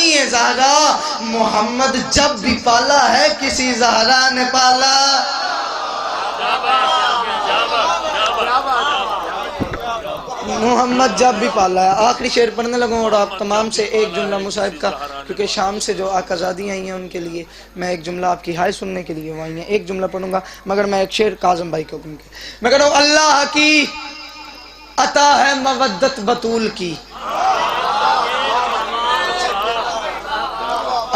نہیں ہے زہرا، محمد جب بھی پالا ہے کسی زہرا نے پالا۔ محمد جب بھی پالا ہے۔ آخری شعر پڑھنے لگوں اور آپ تمام سے ایک جملہ مصاحب کا، کیونکہ شام سے جو آقا زادی آئی ہیں ان کے لیے میں ایک جملہ آپ کی ہائے سننے کے لیے وہ آئی ہیں، ایک جملہ پڑھوں گا، مگر میں ایک شعر کاظم بھائی کے حکم کے میں کہتا ہوں، اللہ کی عطا ہے مودت بطول کی،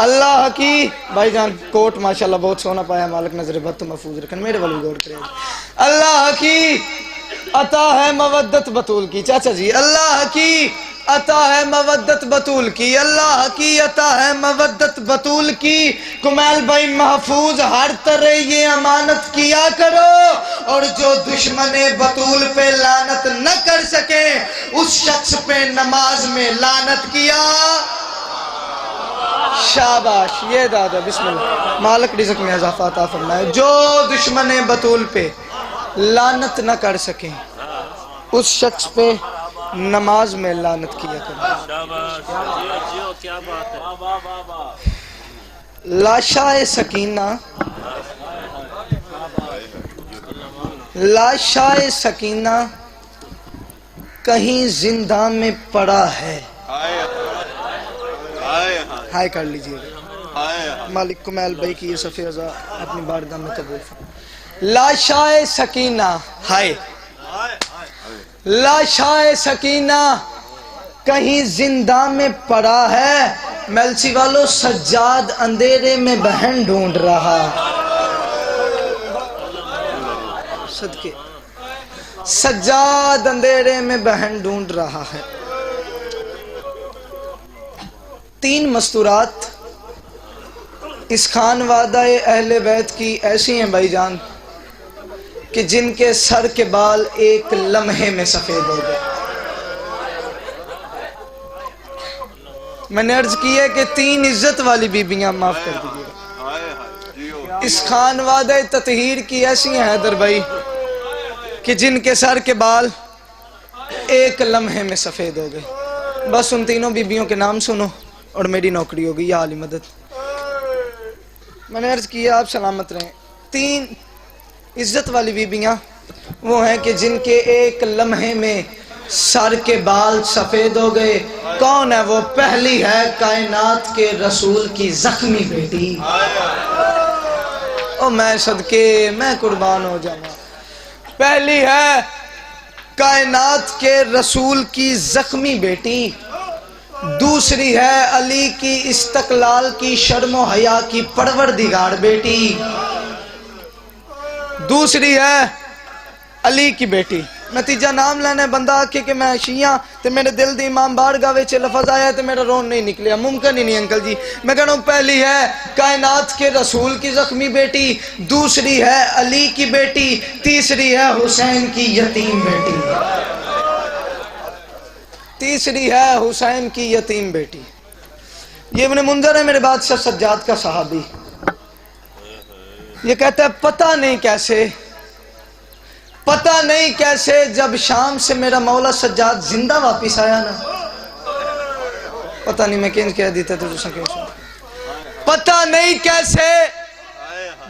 اللہ کی بھائی جان کوٹ ماشاءاللہ بہت سونا پایا، مالک نظر بد تو محفوظ رکھن، میرے والے غور کریں۔ اللہ کی عطا ہے مودت بطول کی، چاچا جی، اللہ کی عطا ہے مودت بطول کی، اللہ کی عطا ہے مودت بطول کی، کمیل بھائی محفوظ ہر طرح یہ امانت کیا کرو، اور جو دشمن بطول پہ لعنت نہ کر سکے اس شخص پہ نماز میں لعنت کیا۔ شاباش، یہ دادا بسم اللہ، مالک رزق میں اضافہ عطا فرمائے۔ جو دشمن بطول پہ لعنت نہ کر سکیں اس شخص پہ نماز میں لعنت کیا کریں۔ لاشائے سکینہ، لاشائے سکینہ کہیں زندہ میں پڑا ہے، ہائے کر لیجئے گا، مالک کمیل بھائی کی یہ صفحہ ازا اپنی بارگاہ میں قبول فرمائے۔ لاشائے سکینہ، ہائے لاشائے سکینہ کہیں زندہ میں پڑا ہے، میلسی والو سجاد اندھیرے میں بہن ڈھونڈ رہا، صدقے سجاد اندھیرے میں بہن ڈھونڈ رہا ہے۔ تین مستورات اس خانوادہ اہل بیت کی ایسی ہیں بھائی جان کہ جن کے سر کے بال ایک لمحے میں سفید ہو گئے۔ میں نے عرض کی ہے کہ تین عزت والی بیبیاں، معاف کر دیجیے، اس خانوادہ تطہیر کی ایسی ہیں حیدر بھائی کہ جن کے سر کے بال ایک لمحے میں سفید ہو گئے۔ بس ان تینوں بیبیوں کے نام سنو اور میری نوکری ہوگی، یا علی مدد۔ میں نے عرض کیا آپ سلامت رہیں، تین عزت والی بیبیاں وہ ہیں کہ جن کے ایک لمحے میں سر کے بال سفید ہو گئے۔ کون ہے وہ؟ پہلی ہے کائنات کے رسول کی زخمی بیٹی، او میں صدقے میں قربان ہو جاؤں، پہلی ہے کائنات کے رسول کی زخمی بیٹی، دوسری ہے علی کی استقلال کی شرم و حیا کی پروردگار بیٹی، دوسری ہے علی کی بیٹی۔ نتیجہ نام لینے بندہ آکے کہ میں شیعہ تے میرے دل دی امام بارگاہ وچ لفظ آیا تے میرا رون نہیں نکلیا، ممکن ہی نہیں انکل جی۔ میں کہنا ہوں پہلی ہے کائنات کے رسول کی زخمی بیٹی، دوسری ہے علی کی بیٹی، تیسری ہے حسین کی یتیم بیٹی، تیسری ہے حسین کی یتیم بیٹی۔ یہ ابن منذر ہے میرے بادشاہ سجاد کا صحابی، یہ کہتا ہے پتہ نہیں کیسے جب شام سے میرا مولا سجاد زندہ واپس آیا نا، پتہ نہیں میں کینج کہہ دیتا تو پتہ نہیں کیسے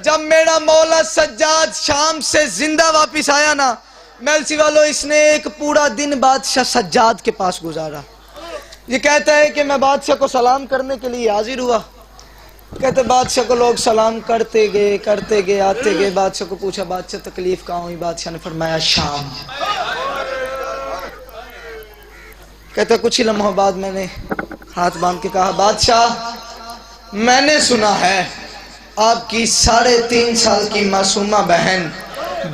جب میرا مولا سجاد شام سے زندہ واپس آیا نا، میلسی والو اس نے ایک پورا دن بادشاہ سجاد کے پاس گزارا۔ یہ کہتا ہے کہ میں بادشاہ کو سلام کرنے کے لیے حاضر ہوا، کہتے بادشاہ کو لوگ سلام کرتے گئے آتے گئے، بادشاہ کو پوچھا بادشاہ تکلیف کہاں ہوئی؟ بادشاہ نے فرمایا شام۔ کہتا کچھ ہی لمحوں بعد میں نے ہاتھ باندھ کے کہا بادشاہ میں نے سنا ہے آپ کی 3.5 سال کی معصومہ بہن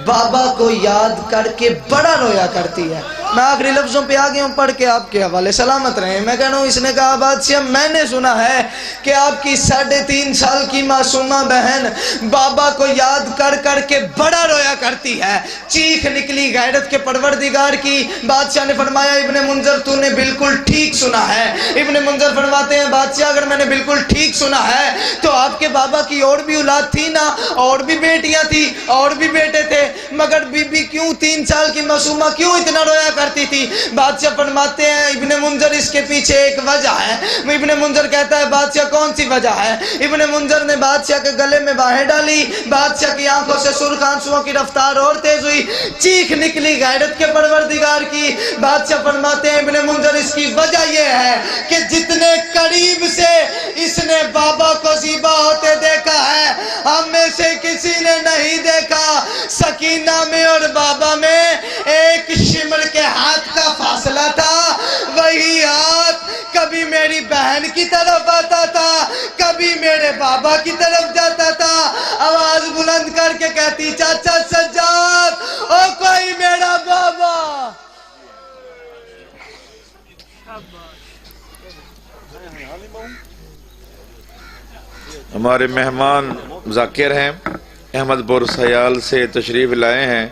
بابا کو یاد کر کے بڑا رویا کرتی ہے۔ میں آخری لفظوں پہ آگے ہوں، پڑھ کے آپ کے حوالے سلامت رہیں۔ میں کہنا ہوں اس نے کہا بادشاہ میں نے سنا ہے کہ آپ کی 3.5 سال کی معصومہ بہن بابا کو یاد کر کے بڑا رویا کرتی ہے۔ چیخ نکلی غیرت کے پروردگار کی۔ بادشاہ نے فرمایا ابن منذر تو نے بالکل ٹھیک سنا ہے۔ ابن منذر فرماتے ہیں بادشاہ اگر میں نے بالکل ٹھیک سنا ہے تو آپ کے بابا کی اور بھی اولاد تھی نا، اور بھی بیٹیاں تھی اور بھی بیٹے تھے، مگر بی بی کیوں 3 سال کی معصومہ کیوں اتنا رویا کرتی تھی. بادشاہ فرماتے ہیں ابن منذر اس کے پیچھے ایک وجہ ہے. ابن منذر کہتا ہے بادشاہ کون سی وجہ ہے؟ ابن منذر نے بادشاہ کے گلے میں باہیں ڈالی. بادشاہ کی آنکھوں سے سرخ آنسوؤں کی رفتار اور تیز ہوئی, چیخ نکلی غیرت کے پروردگار کی. بادشاہ فرماتے ہیں ابن منذر اس کی وجہ یہ ہے کہ جتنے قریب سے اس نے بابا کو ذبح ہوتے دیکھا ہے ہم میں سے کسی نے نہیں دیکھا. سکینہ میں اور بابا میں ایک شمر کے ہاتھ کا فاصلہ تھا. وہی ہاتھ کبھی میری بہن کی طرف آتا تھا, کبھی میرے بابا کی طرف جاتا تھا. آواز بلند کر کے کہتی چاچا سجاد او کوئی میرا بابا. ہمارے مہمان ذاکر ہیں, احمد پور سیال سے تشریف لائے ہیں.